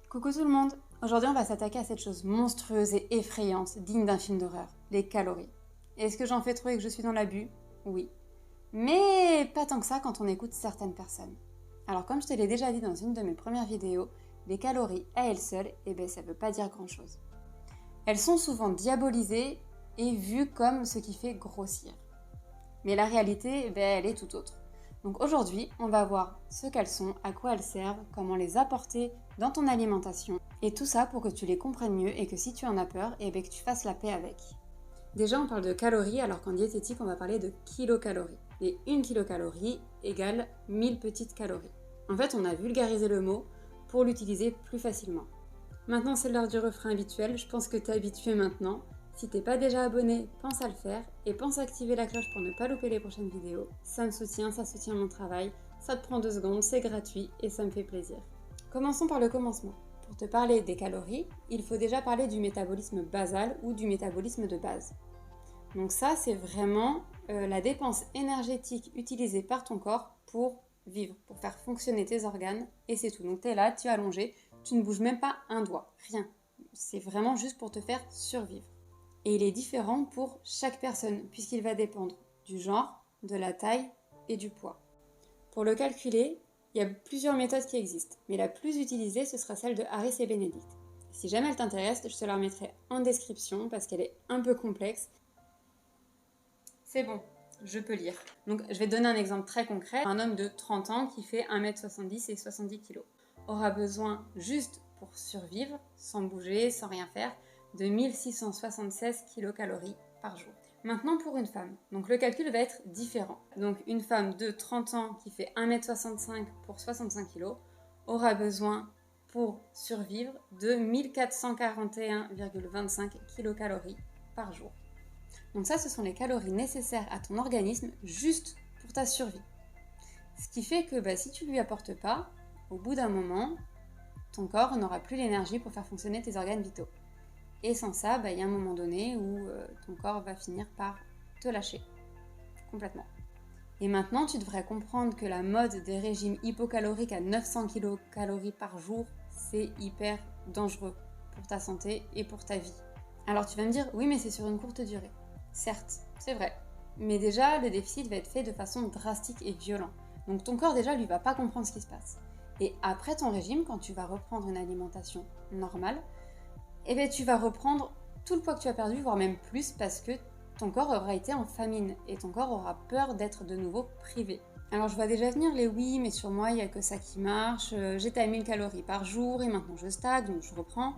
Coucou tout le monde. Aujourd'hui on va s'attaquer à cette chose monstrueuse et effrayante, digne d'un film d'horreur, les calories. Est-ce que j'en fais trop et que je suis dans l'abus? Oui. Mais pas tant que ça quand on écoute certaines personnes. Alors comme je te l'ai déjà dit dans une de mes premières vidéos, les calories à elles seules, ça veut pas dire grand chose. Elles sont souvent diabolisées et vues comme ce qui fait grossir. Mais la réalité, elle est tout autre. Donc aujourd'hui, on va voir ce qu'elles sont, à quoi elles servent, comment les apporter dans ton alimentation, et tout ça pour que tu les comprennes mieux et que si tu en as peur, que tu fasses la paix avec. Déjà, on parle de calories, alors qu'en diététique, on va parler de kilocalories. Et 1 kilocalorie égale 1000 petites calories. En fait, on a vulgarisé le mot pour l'utiliser plus facilement. Maintenant, c'est l'heure du refrain habituel, je pense que tu es habitué maintenant. Si t'es pas déjà abonné, pense à le faire et pense à activer la cloche pour ne pas louper les prochaines vidéos. Ça me soutient, ça soutient mon travail, ça te prend 2 secondes, c'est gratuit et ça me fait plaisir. Commençons par le commencement. Pour te parler des calories, il faut déjà parler du métabolisme basal ou du métabolisme de base. Donc ça, c'est vraiment la dépense énergétique utilisée par ton corps pour vivre, pour faire fonctionner tes organes et c'est tout. Donc t'es là, tu es allongé, tu ne bouges même pas un doigt, rien. C'est vraiment juste pour te faire survivre. Et il est différent pour chaque personne, puisqu'il va dépendre du genre, de la taille et du poids. Pour le calculer, il y a plusieurs méthodes qui existent, mais la plus utilisée, ce sera celle de Harris et Benedict. Si jamais elle t'intéresse, je te la remettrai en description, parce qu'elle est un peu complexe. C'est bon, je peux lire. Donc je vais te donner un exemple très concret. Un homme de 30 ans qui fait 1m70 et 70 kg aura besoin, juste pour survivre, sans bouger, sans rien faire, de 1676 kilocalories par jour. Maintenant pour une femme, donc le calcul va être différent. Donc une femme de 30 ans qui fait 1m65 pour 65 kg aura besoin pour survivre de 1441,25 kilocalories par jour. Donc ça, ce sont les calories nécessaires à ton organisme juste pour ta survie. Ce qui fait que si tu ne lui apportes pas, au bout d'un moment, ton corps n'aura plus l'énergie pour faire fonctionner tes organes vitaux. Et sans ça, il y a un moment donné où ton corps va finir par te lâcher complètement. Et maintenant, tu devrais comprendre que la mode des régimes hypocaloriques à 900 kilocalories par jour, c'est hyper dangereux pour ta santé et pour ta vie. Alors tu vas me dire, oui mais c'est sur une courte durée. Certes, c'est vrai. Mais déjà, le déficit va être fait de façon drastique et violente. Donc ton corps déjà, lui, va pas comprendre ce qui se passe. Et après ton régime, quand tu vas reprendre une alimentation normale, tu vas reprendre tout le poids que tu as perdu, voire même plus, parce que ton corps aura été en famine et ton corps aura peur d'être de nouveau privé. Alors je vois déjà venir les oui, mais sur moi, il n'y a que ça qui marche, j'étais à 1000 calories par jour et maintenant je stagne, donc je reprends.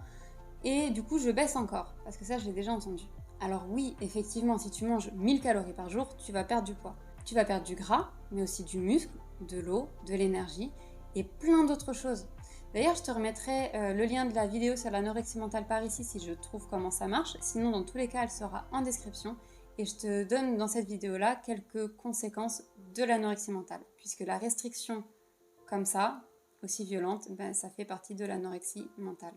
Et du coup, je baisse encore, parce que ça, je l'ai déjà entendu. Alors oui, effectivement, si tu manges 1000 calories par jour, tu vas perdre du poids. Tu vas perdre du gras, mais aussi du muscle, de l'eau, de l'énergie et plein d'autres choses. D'ailleurs, je te remettrai le lien de la vidéo sur l'anorexie mentale par ici si je trouve comment ça marche. Sinon, dans tous les cas, elle sera en description. Et je te donne dans cette vidéo-là quelques conséquences de l'anorexie mentale. Puisque la restriction comme ça, aussi violente, ça fait partie de l'anorexie mentale.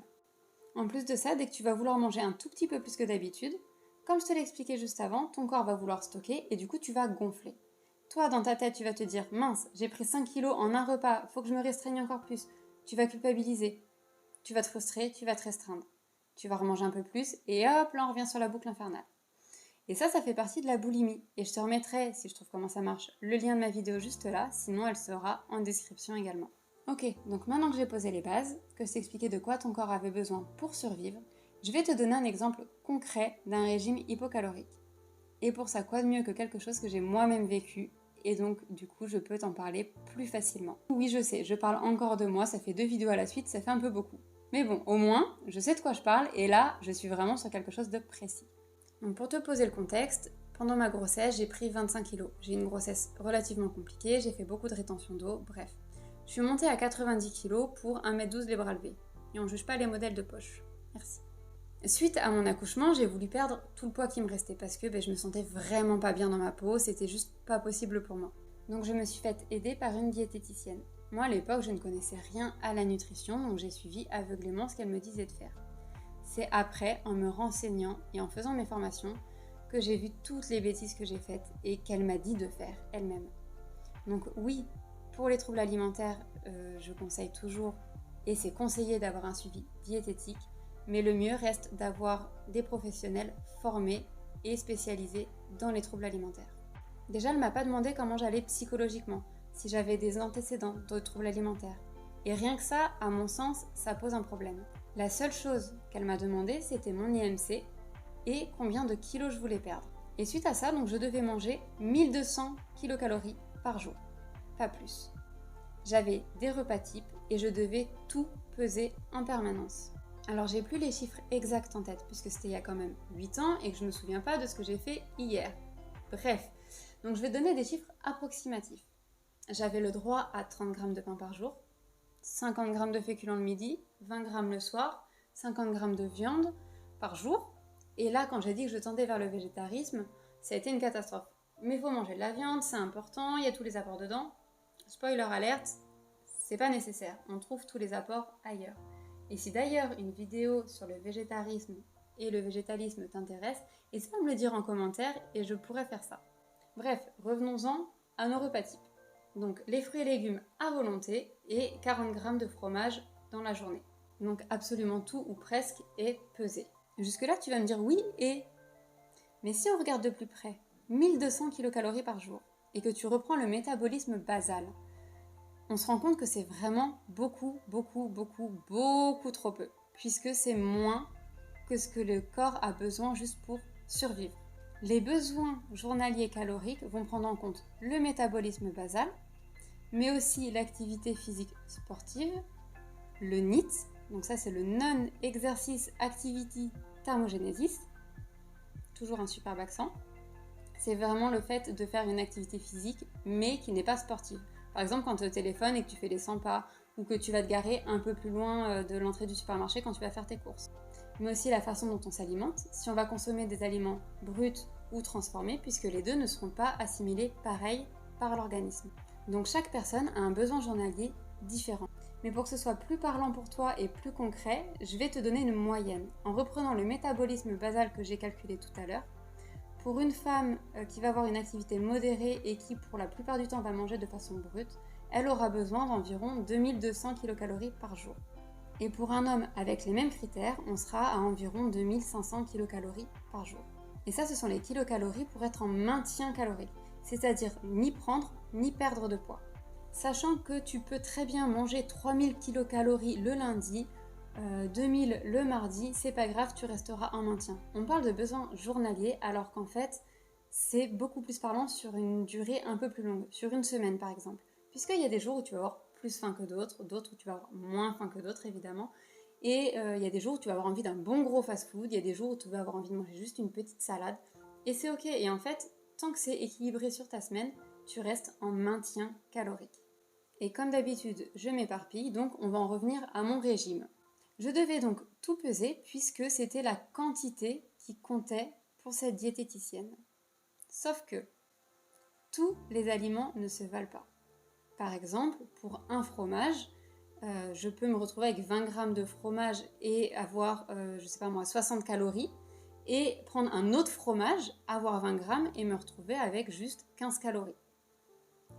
En plus de ça, dès que tu vas vouloir manger un tout petit peu plus que d'habitude, comme je te l'ai expliqué juste avant, ton corps va vouloir stocker et du coup tu vas gonfler. Toi, dans ta tête, tu vas te dire « Mince, j'ai pris 5 kilos en un repas, faut que je me restreigne encore plus ». Tu vas culpabiliser, tu vas te frustrer, tu vas te restreindre. Tu vas remanger un peu plus et hop, là on revient sur la boucle infernale. Et ça fait partie de la boulimie. Et je te remettrai, si je trouve comment ça marche, le lien de ma vidéo juste là, sinon elle sera en description également. Ok, donc maintenant que j'ai posé les bases, que je t'ai expliqué de quoi ton corps avait besoin pour survivre, je vais te donner un exemple concret d'un régime hypocalorique. Et pour ça, quoi de mieux que quelque chose que j'ai moi-même vécu, et donc du coup je peux t'en parler plus facilement. Oui, je sais, je parle encore de moi, ça fait 2 vidéos à la suite, ça fait un peu beaucoup. Mais bon, au moins, je sais de quoi je parle, et là, je suis vraiment sur quelque chose de précis. Donc pour te poser le contexte, pendant ma grossesse, j'ai pris 25 kilos. J'ai une grossesse relativement compliquée, j'ai fait beaucoup de rétention d'eau, bref. Je suis montée à 90 kg pour 1m12 les bras levés. Et on ne juge pas les modèles de poche. Merci. Suite à mon accouchement, j'ai voulu perdre tout le poids qui me restait parce que je me sentais vraiment pas bien dans ma peau, c'était juste pas possible pour moi. Donc je me suis faite aider par une diététicienne. Moi à l'époque, je ne connaissais rien à la nutrition, donc j'ai suivi aveuglément ce qu'elle me disait de faire. C'est après, en me renseignant et en faisant mes formations, que j'ai vu toutes les bêtises que j'ai faites et qu'elle m'a dit de faire elle-même. Donc oui, pour les troubles alimentaires, je conseille toujours et c'est conseillé d'avoir un suivi diététique, mais le mieux reste d'avoir des professionnels formés et spécialisés dans les troubles alimentaires. Déjà, elle ne m'a pas demandé comment j'allais psychologiquement, si j'avais des antécédents de troubles alimentaires. Et rien que ça, à mon sens, ça pose un problème. La seule chose qu'elle m'a demandé, c'était mon IMC et combien de kilos je voulais perdre. Et suite à ça, donc, je devais manger 1200 kilocalories par jour, pas plus. J'avais des repas types et je devais tout peser en permanence. Alors j'ai plus les chiffres exacts en tête puisque c'était il y a quand même 8 ans et que je ne me souviens pas de ce que j'ai fait hier. Bref, donc je vais donner des chiffres approximatifs. J'avais le droit à 30 g de pain par jour, 50 g de féculents le midi, 20 g le soir, 50 g de viande par jour. Et là, quand j'ai dit que je tendais vers le végétarisme, ça a été une catastrophe. Mais il faut manger de la viande, c'est important, il y a tous les apports dedans. Spoiler alerte, c'est pas nécessaire, on trouve tous les apports ailleurs. Et si d'ailleurs une vidéo sur le végétarisme et le végétalisme t'intéresse, n'hésite pas à me le dire en commentaire et je pourrais faire ça. Bref, revenons-en à nos repas types. Donc les fruits et légumes à volonté et 40 g de fromage dans la journée. Donc absolument tout ou presque est pesé. Jusque-là, tu vas me dire oui et... Mais si on regarde de plus près, 1200 kilocalories par jour et que tu reprends le métabolisme basal, on se rend compte que c'est vraiment beaucoup trop peu, puisque c'est moins que ce que le corps a besoin juste pour survivre. Les besoins journaliers caloriques vont prendre en compte le métabolisme basal, mais aussi l'activité physique sportive, le NEAT, donc ça c'est le Non-Exercise Activity Thermogenesis, toujours un superbe accent. C'est vraiment le fait de faire une activité physique, mais qui n'est pas sportive. Par exemple, quand tu es au téléphone et que tu fais les 100 pas, ou que tu vas te garer un peu plus loin de l'entrée du supermarché quand tu vas faire tes courses. Mais aussi la façon dont on s'alimente, si on va consommer des aliments bruts ou transformés, puisque les deux ne seront pas assimilés pareil par l'organisme. Donc chaque personne a un besoin journalier différent. Mais pour que ce soit plus parlant pour toi et plus concret, je vais te donner une moyenne. En reprenant le métabolisme basal que j'ai calculé tout à l'heure, pour une femme qui va avoir une activité modérée et qui pour la plupart du temps va manger de façon brute, elle aura besoin d'environ 2200 kilocalories par jour. Et pour un homme avec les mêmes critères, on sera à environ 2500 kilocalories par jour. Et ça, ce sont les kilocalories pour être en maintien calorique, c'est-à-dire ni prendre ni perdre de poids. Sachant que tu peux très bien manger 3000 kilocalories le lundi, 2000 le mardi, c'est pas grave, tu resteras en maintien. On parle de besoins journaliers alors qu'en fait, c'est beaucoup plus parlant sur une durée un peu plus longue, sur une semaine par exemple. Puisqu'il y a des jours où tu vas avoir plus faim que d'autres, d'autres où tu vas avoir moins faim que d'autres évidemment. Et il y a des jours où tu vas avoir envie d'un bon gros fast-food, il y a des jours où tu vas avoir envie de manger juste une petite salade. Et c'est ok, et en fait, tant que c'est équilibré sur ta semaine, tu restes en maintien calorique. Et comme d'habitude, je m'éparpille, donc on va en revenir à mon régime. Je devais donc tout peser puisque c'était la quantité qui comptait pour cette diététicienne. Sauf que tous les aliments ne se valent pas. Par exemple, pour un fromage, je peux me retrouver avec 20 g de fromage et avoir, 60 calories, et prendre un autre fromage, avoir 20 g et me retrouver avec juste 15 calories.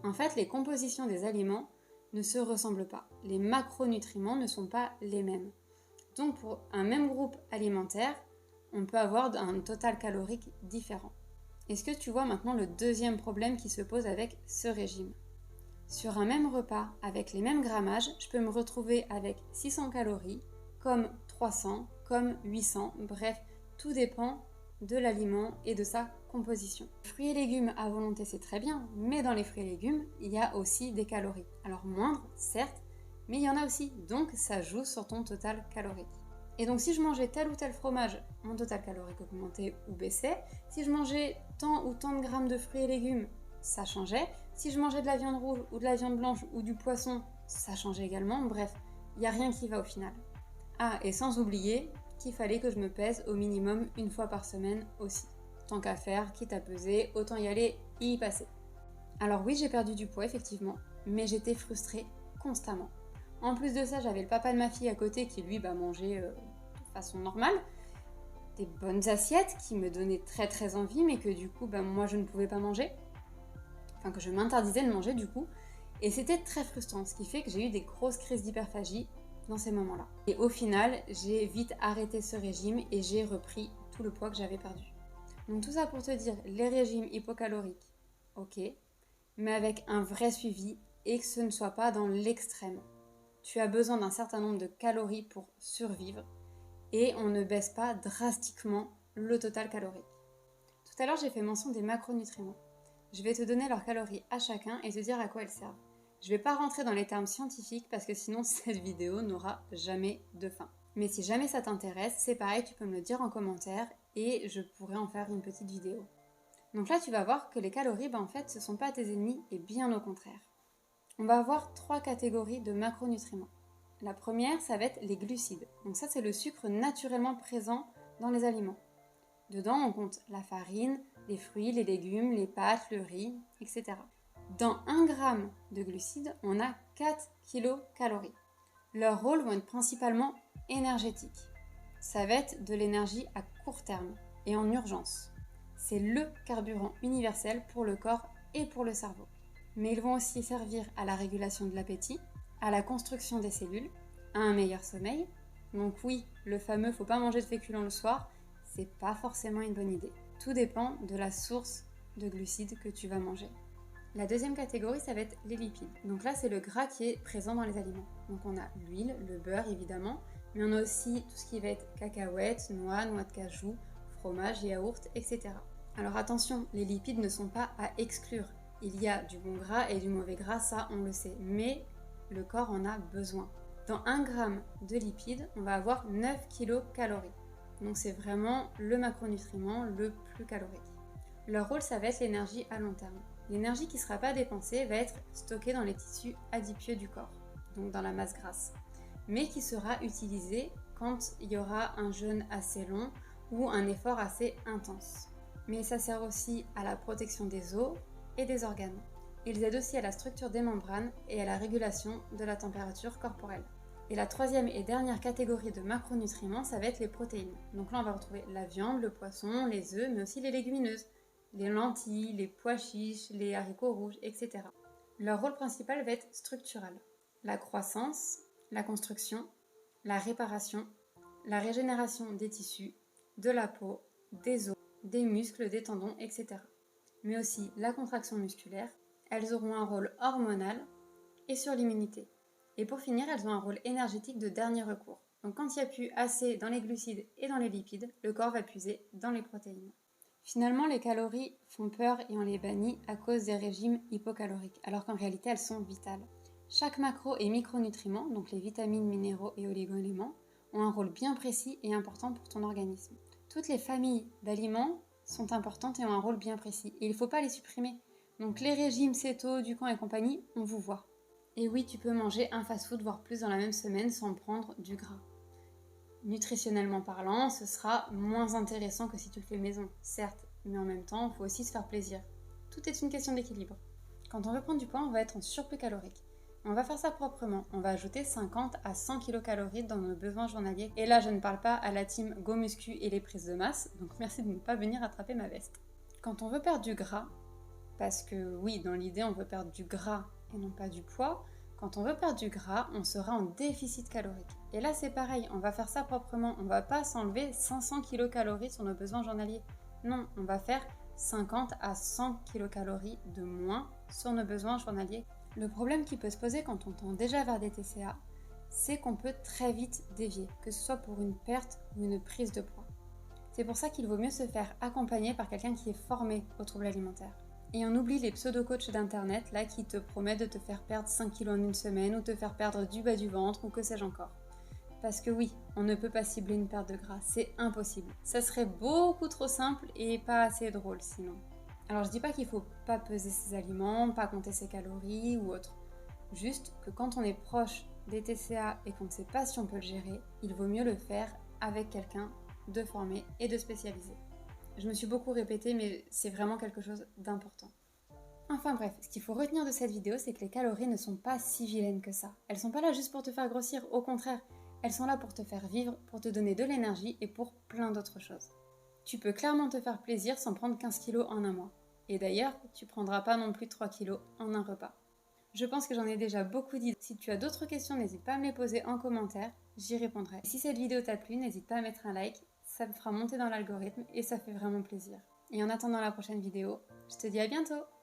En fait, les compositions des aliments ne se ressemblent pas. Les macronutriments ne sont pas les mêmes. Donc pour un même groupe alimentaire, on peut avoir un total calorique différent. Est-ce que tu vois maintenant le deuxième problème qui se pose avec ce régime ? Sur un même repas, avec les mêmes grammages, je peux me retrouver avec 600 calories, comme 300, comme 800, bref, tout dépend de l'aliment et de sa composition. Fruits et légumes à volonté, c'est très bien, mais dans les fruits et légumes, il y a aussi des calories. Alors moindres, certes, mais il y en a aussi, donc ça joue sur ton total calorique. Et donc si je mangeais tel ou tel fromage, mon total calorique augmentait ou baissait. Si je mangeais tant ou tant de grammes de fruits et légumes, ça changeait. Si je mangeais de la viande rouge ou de la viande blanche ou du poisson, ça changeait également. Bref, il n'y a rien qui va au final. Ah, et sans oublier qu'il fallait que je me pèse au minimum une fois par semaine aussi. Tant qu'à faire, quitte à peser, autant y aller et y passer. Alors oui, j'ai perdu du poids effectivement, mais j'étais frustrée constamment. En plus de ça, j'avais le papa de ma fille à côté qui lui mangeait de façon normale, des bonnes assiettes qui me donnaient très très envie, mais que du coup moi je ne pouvais pas manger, enfin que je m'interdisais de manger du coup, et c'était très frustrant, ce qui fait que j'ai eu des grosses crises d'hyperphagie dans ces moments-là. Et au final, j'ai vite arrêté ce régime et j'ai repris tout le poids que j'avais perdu. Donc tout ça pour te dire, les régimes hypocaloriques, ok, mais avec un vrai suivi et que ce ne soit pas dans l'extrême. Tu as besoin d'un certain nombre de calories pour survivre et on ne baisse pas drastiquement le total calorique. Tout à l'heure, j'ai fait mention des macronutriments. Je vais te donner leurs calories à chacun et te dire à quoi elles servent. Je ne vais pas rentrer dans les termes scientifiques parce que sinon cette vidéo n'aura jamais de fin. Mais si jamais ça t'intéresse, c'est pareil, tu peux me le dire en commentaire et je pourrais en faire une petite vidéo. Donc là, tu vas voir que les calories, en fait, ce ne sont pas tes ennemis et bien au contraire. On va avoir 3 catégories de macronutriments. La première, ça va être les glucides. Donc ça, c'est le sucre naturellement présent dans les aliments. Dedans, on compte la farine, les fruits, les légumes, les pâtes, le riz, etc. Dans 1 gramme de glucides, on a 4 kilocalories. Leurs rôles vont être principalement énergétiques. Ça va être de l'énergie à court terme et en urgence. C'est le carburant universel pour le corps et pour le cerveau. Mais ils vont aussi servir à la régulation de l'appétit, à la construction des cellules, à un meilleur sommeil. Donc oui, le fameux faut pas manger de féculents le soir, c'est pas forcément une bonne idée. Tout dépend de la source de glucides que tu vas manger. La deuxième catégorie, ça va être les lipides. Donc là, c'est le gras qui est présent dans les aliments. Donc on a l'huile, le beurre évidemment, mais on a aussi tout ce qui va être cacahuètes, noix de cajou, fromage, yaourt, etc. Alors attention, les lipides ne sont pas à exclure. Il y a du bon gras et du mauvais gras, ça on le sait, mais le corps en a besoin. Dans 1 gramme de lipides, on va avoir 9 kilocalories. Donc c'est vraiment le macronutriment le plus calorique. Leur rôle, ça va être l'énergie à long terme. L'énergie qui ne sera pas dépensée va être stockée dans les tissus adipeux du corps, donc dans la masse grasse, mais qui sera utilisée quand il y aura un jeûne assez long ou un effort assez intense. Mais ça sert aussi à la protection des os et des organes. Ils aident aussi à la structure des membranes et à la régulation de la température corporelle. Et la troisième et dernière catégorie de macronutriments, ça va être les protéines. Donc là, on va retrouver la viande, le poisson, les œufs, mais aussi les légumineuses, les lentilles, les pois chiches, les haricots rouges, etc. Leur rôle principal va être structural. La croissance, la construction, la réparation, la régénération des tissus, de la peau, des os, des muscles, des tendons, etc. Mais aussi la contraction musculaire. Elles auront un rôle hormonal et sur l'immunité. Et pour finir, elles ont un rôle énergétique de dernier recours. Donc quand il n'y a plus assez dans les glucides et dans les lipides, le corps va puiser dans les protéines. Finalement, les calories font peur et on les bannit à cause des régimes hypocaloriques, alors qu'en réalité elles sont vitales. Chaque macro et micronutriment, donc les vitamines, minéraux et oligo-éléments, ont un rôle bien précis et important pour ton organisme. Toutes les familles d'aliments sont importantes et ont un rôle bien précis, et il ne faut pas les supprimer. Donc les régimes céto, Dukan et compagnie, on vous voit. Et oui, tu peux manger un fast-food, voire plus dans la même semaine sans prendre du gras. Nutritionnellement parlant, ce sera moins intéressant que si tu le fais maison, certes, mais en même temps, il faut aussi se faire plaisir. Tout est une question d'équilibre. Quand on veut prendre du poids, on va être en surplus calorique. On va faire ça proprement, on va ajouter 50 à 100 kilocalories dans nos besoins journaliers. Et là, je ne parle pas à la team Go Muscu et les prises de masse, donc merci de ne pas venir attraper ma veste. Quand on veut perdre du gras, parce que oui, dans l'idée, on veut perdre du gras et non pas du poids, quand on veut perdre du gras, on sera en déficit calorique. Et là, c'est pareil, on va faire ça proprement. On ne va pas s'enlever 500 kilocalories sur nos besoins journaliers. Non, on va faire 50 à 100 kilocalories de moins sur nos besoins journaliers. Le problème qui peut se poser quand on tend déjà vers des TCA, c'est qu'on peut très vite dévier, que ce soit pour une perte ou une prise de poids. C'est pour ça qu'il vaut mieux se faire accompagner par quelqu'un qui est formé aux troubles alimentaires. Et on oublie les pseudo-coachs d'internet là qui te promettent de te faire perdre 5 kilos en une semaine ou te faire perdre du bas du ventre ou que sais-je encore. Parce que oui, on ne peut pas cibler une perte de gras, c'est impossible. Ça serait beaucoup trop simple et pas assez drôle sinon. Alors je dis pas qu'il faut pas peser ses aliments, pas compter ses calories ou autre. Juste que quand on est proche des TCA et qu'on ne sait pas si on peut le gérer, il vaut mieux le faire avec quelqu'un de formé et de spécialisé. Je me suis beaucoup répétée, mais c'est vraiment quelque chose d'important. Enfin bref, ce qu'il faut retenir de cette vidéo, c'est que les calories ne sont pas si vilaines que ça. Elles sont pas là juste pour te faire grossir, au contraire, elles sont là pour te faire vivre, pour te donner de l'énergie et pour plein d'autres choses. Tu peux clairement te faire plaisir sans prendre 15 kilos en un mois. Et d'ailleurs, tu prendras pas non plus 3 kilos en un repas. Je pense que j'en ai déjà beaucoup dit. Si tu as d'autres questions, n'hésite pas à me les poser en commentaire, j'y répondrai. Et si cette vidéo t'a plu, n'hésite pas à mettre un like, ça me fera monter dans l'algorithme et ça fait vraiment plaisir. Et en attendant la prochaine vidéo, je te dis à bientôt!